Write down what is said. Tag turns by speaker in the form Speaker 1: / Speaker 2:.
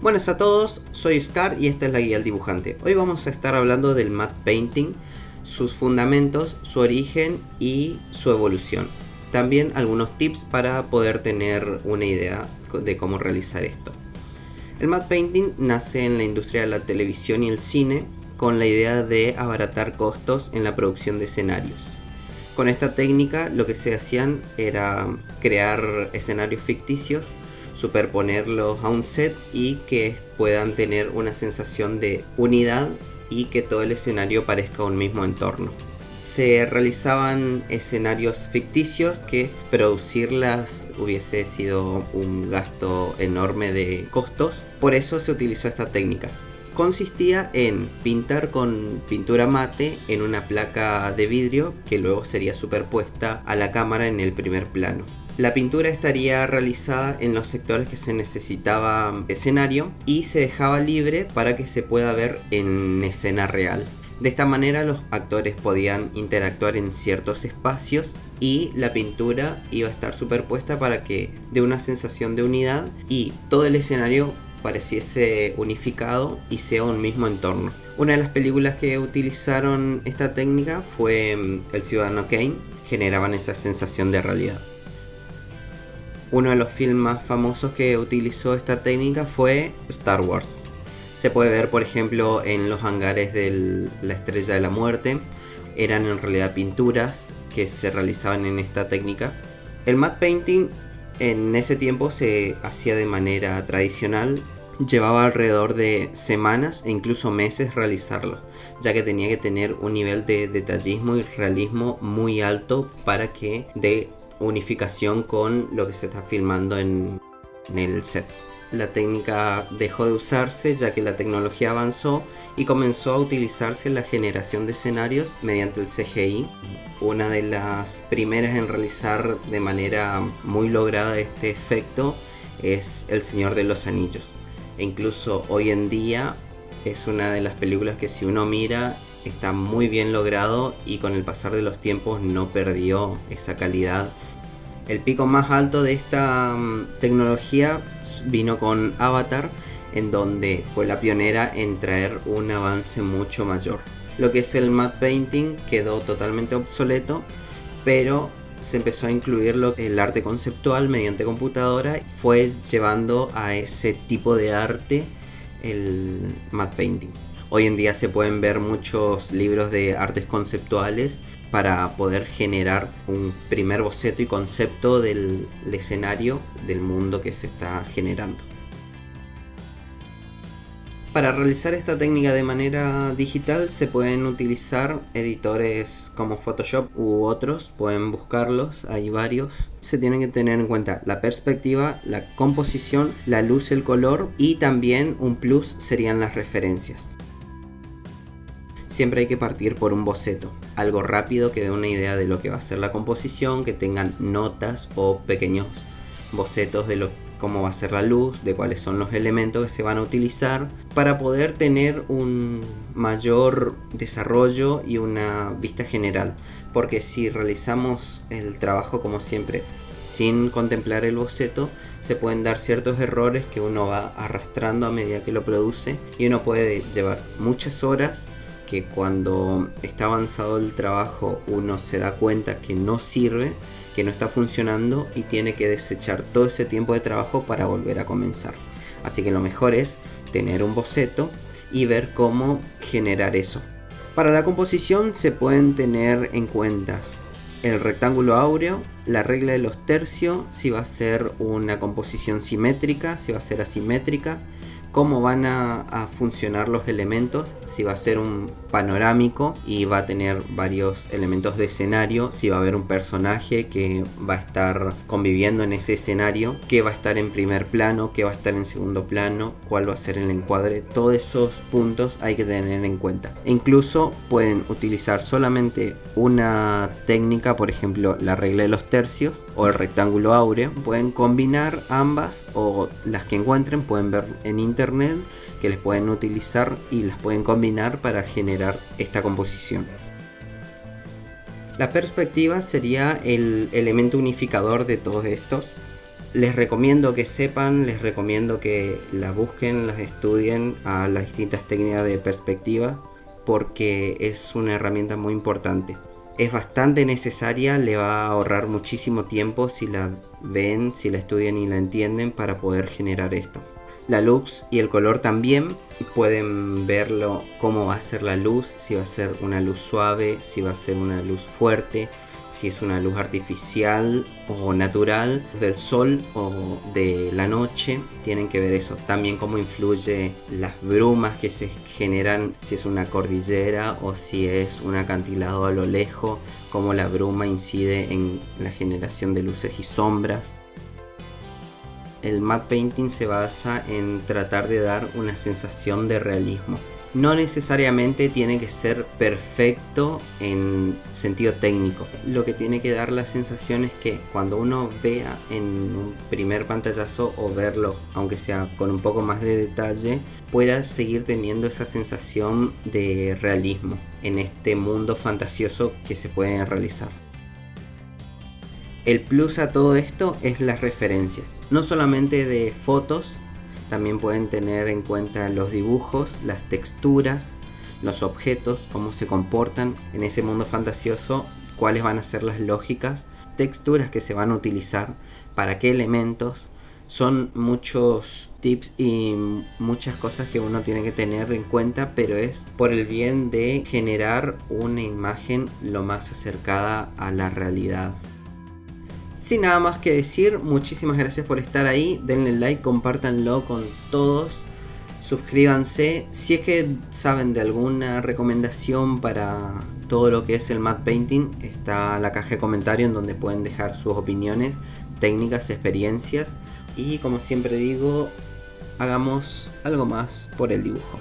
Speaker 1: Buenas a todos, soy Scar y esta es la guía del dibujante. Hoy vamos a estar hablando del matte painting, sus fundamentos, su origen y su evolución. También algunos tips para poder tener una idea de cómo realizar esto. El matte painting nace en la industria de la televisión y el cine con la idea de abaratar costos en la producción de escenarios. Con esta técnica lo que se hacían era crear escenarios ficticios, superponerlos a un set y que puedan tener una sensación de unidad y que todo el escenario parezca un mismo entorno. Se realizaban escenarios ficticios que producirlas hubiese sido un gasto enorme de costos, por eso se utilizó esta técnica. Consistía en pintar con pintura mate en una placa de vidrio que luego sería superpuesta a la cámara en el primer plano. La pintura estaría realizada en los sectores que se necesitaba escenario y se dejaba libre para que se pueda ver en escena real. De esta manera los actores podían interactuar en ciertos espacios y la pintura iba a estar superpuesta para que dé una sensación de unidad y todo el escenario pareciese unificado y sea un mismo entorno. Una de las películas que utilizaron esta técnica fue El Ciudadano Kane, generaban esa sensación de realidad. Uno de los filmes más famosos que utilizó esta técnica fue Star Wars. Se puede ver, por ejemplo, en los hangares de la Estrella de la Muerte. Eran en realidad pinturas que se realizaban en esta técnica. El matte painting en ese tiempo se hacía de manera tradicional. Llevaba alrededor de semanas e incluso meses realizarlo, ya que tenía que tener un nivel de detallismo y realismo muy alto para que dé unificación con lo que se está filmando en el set. La técnica dejó de usarse ya que la tecnología avanzó y comenzó a utilizarse la generación de escenarios mediante el CGI. Una de las primeras en realizar de manera muy lograda este efecto es El Señor de los Anillos. E incluso hoy en día es una de las películas que si uno mira está muy bien logrado y con el pasar de los tiempos no perdió esa calidad. El pico más alto de esta tecnología vino con Avatar, en donde fue la pionera en traer un avance mucho mayor. Lo que es el matte painting quedó totalmente obsoleto, pero se empezó a incluir el arte conceptual mediante computadora, fue llevando a ese tipo de arte el matte painting. Hoy en día se pueden ver muchos libros de artes conceptuales para poder generar un primer boceto y concepto del escenario del mundo que se está generando. Para realizar esta técnica de manera digital se pueden utilizar editores como Photoshop u otros, pueden buscarlos, hay varios. Se tienen que tener en cuenta la perspectiva, la composición, la luz, el color y también un plus serían las referencias. Siempre hay que partir por un boceto, algo rápido que dé una idea de lo que va a ser la composición, que tengan notas o pequeños bocetos de cómo va a ser la luz, de cuáles son los elementos que se van a utilizar, para poder tener un mayor desarrollo y una vista general. Porque si realizamos el trabajo como siempre sin contemplar el boceto, se pueden dar ciertos errores que uno va arrastrando a medida que lo produce y uno puede llevar muchas horas que cuando está avanzado el trabajo uno se da cuenta que no sirve, que no está funcionando y tiene que desechar todo ese tiempo de trabajo para volver a comenzar. Así que lo mejor es tener un boceto y ver cómo generar eso. Para la composición se pueden tener en cuenta el rectángulo áureo, la regla de los tercios, si va a ser una composición simétrica, si va a ser asimétrica, cómo van a funcionar los elementos, si va a ser un panorámico y va a tener varios elementos de escenario, si va a haber un personaje que va a estar conviviendo en ese escenario, qué va a estar en primer plano, qué va a estar en segundo plano, cuál va a ser el encuadre. Todos esos puntos hay que tener en cuenta. E incluso pueden utilizar solamente una técnica, por ejemplo la regla de los tercios o el rectángulo áureo. Pueden combinar ambas o las que encuentren, pueden ver en internet que les pueden utilizar y las pueden combinar para generar esta composición. La perspectiva sería el elemento unificador de todos estos. Les recomiendo que sepan, les recomiendo que la busquen, las estudien a las distintas técnicas de perspectiva, porque es una herramienta muy importante. Es bastante necesaria, le va a ahorrar muchísimo tiempo si la ven, si la estudian y la entienden para poder generar esto. La luz y el color también pueden verlo, cómo va a ser la luz, si va a ser una luz suave, si va a ser una luz fuerte, si es una luz artificial o natural, del sol o de la noche. Tienen que ver eso. También cómo influye las brumas que se generan, si es una cordillera o si es un acantilado a lo lejos, cómo la bruma incide en la generación de luces y sombras. El matte painting se basa en tratar de dar una sensación de realismo. No necesariamente tiene que ser perfecto en sentido técnico. Lo que tiene que dar la sensación es que cuando uno vea en un primer pantallazo o verlo, aunque sea con un poco más de detalle, pueda seguir teniendo esa sensación de realismo en este mundo fantasioso que se puede realizar. El plus a todo esto es las referencias, no solamente de fotos, también pueden tener en cuenta los dibujos, las texturas, los objetos, cómo se comportan en ese mundo fantasioso, cuáles van a ser las lógicas, texturas que se van a utilizar, para qué elementos. Son muchos tips y muchas cosas que uno tiene que tener en cuenta, pero es por el bien de generar una imagen lo más acercada a la realidad. Sin nada más que decir, muchísimas gracias por estar ahí, denle like, compártanlo con todos, suscríbanse. Si es que saben de alguna recomendación para todo lo que es el matte painting, está la caja de comentarios en donde pueden dejar sus opiniones, técnicas, experiencias, y como siempre digo, hagamos algo más por el dibujo.